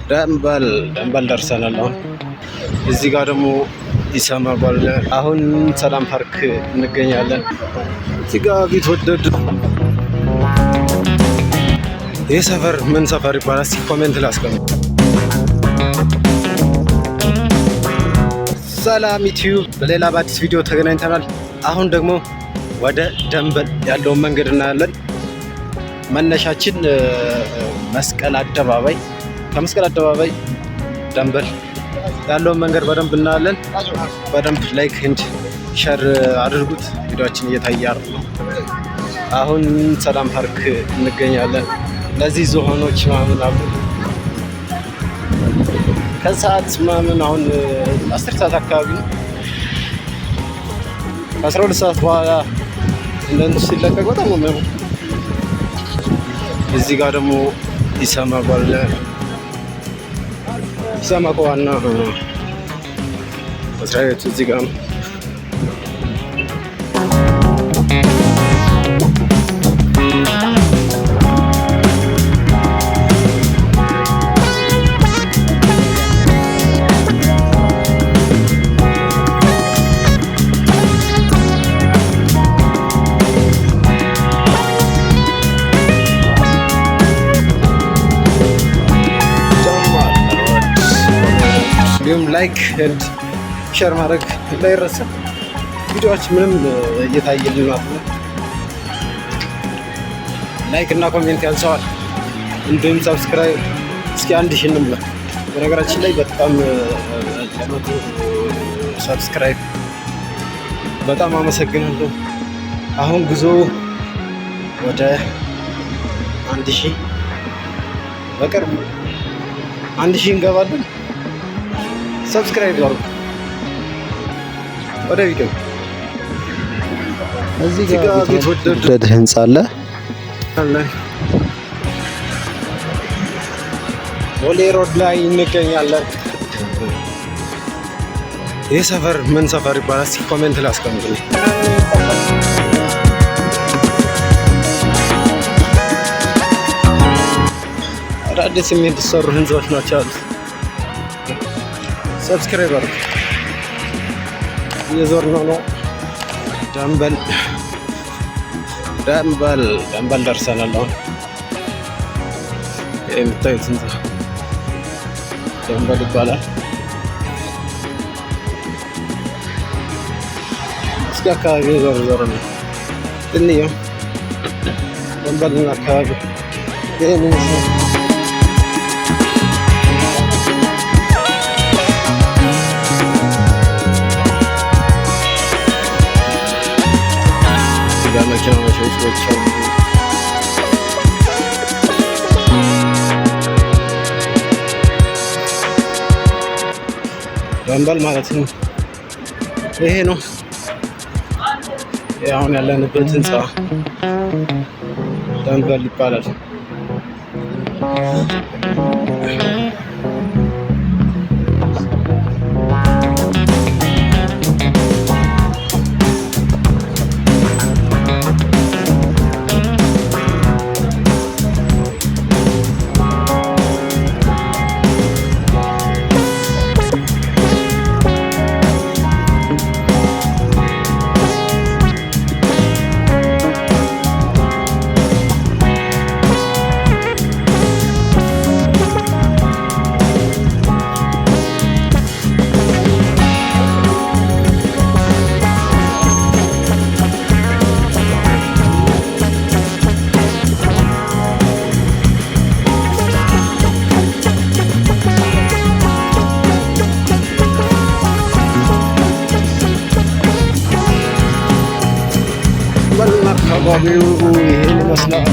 ደንበል ደርሰናል። አሁን እዚህ ጋር ደግሞ ይሰማባል። አሁን ሰላም ፓርክ እንገኛለን። እዚህ ጋር ቢትወደድ ይህ ሰፈር ምን ሰፈር ይባላል? እስኪ ኮሜንት ላይ አስቀምጡ። ሰላም ዩቲዩብ፣ በሌላ በአዲስ ቪዲዮ ተገናኝተናል። አሁን ደግሞ ወደ ደንበል ያለውን መንገድ እናያለን። መነሻችን መስቀል አደባባይ፣ ከመስቀል አደባባይ ደንበል ያለውን መንገድ በደንብ እናያለን። በደንብ ላይክ ኤንድ ሸር አድርጉት። ቪዲዮአችን እየታየ ነው። አሁን ሰላም ፓርክ እንገኛለን። ለዚህ ዝሆኖች ምናምን አሉ። ከሰዓት ምናምን አሁን 10 ሰዓት አካባቢ ነው። ከ12 ሰዓት በኋላ እንደንቱ ሲለቀቅ በጣም ነው። እዚህ ጋር ደግሞ ይሰማባል። ይሰማቆ ዋና መስሪያ ቤቱ እዚህ ጋር ነው። ላይክ ኤንድ ሼር ማድረግ እንዳይረሳ። ቪዲዮዎች ምንም እየታየልን ማለት ነው። ላይክ እና ኮሜንት ያንሰዋል። እንዲሁም ሰብስክራይብ እስኪ 1000 እንብላ። በነገራችን ላይ በጣም ለመቶ ሰብስክራይብ በጣም አመሰግናለሁ። አሁን ጉዞ ወደ 1000 በቅርቡ 1000 እንገባለን። ሰብስክራይብ አድርጉ። ወደ ቪዲዮ እዚህ ጋር ቢትወደድ ህንጻ አለ። ቦሌ ሮድ ላይ እንገኛለን። ይህ ሰፈር ምን ሰፈር ይባላል? እስኪ ኮሜንት ላይ አስቀምጡልኝ። አዳዲስ የሚሰሩ ህንጻዎች ናቸው አሉ። ሰብስክራይብ አድርጉ። እየዞርን ነው። ደንበል ደርሰናል። አሁን የምታዩት ህንጻ ደንበል ይባላል። እስኪ አካባቢ ዞር ነው እንየው። ደንበልና አካባቢ ይሄን ይመስላል። መኪና መሸቶች አሉ። ደንበል ማለት ነው። ይሄ ነው አሁን ያለንበት ህንጻ ደንበል ይባላል። አካባቢው ይሄን ይመስላል።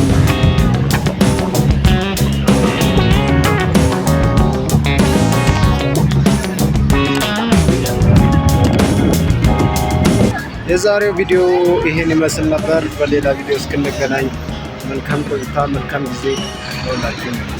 የዛሬው ቪዲዮ ይሄን ይመስል ነበር። በሌላ ቪዲዮ እስክንገናኝ መልካም ቆይታ፣ መልካም ጊዜ ይሁንላችሁ።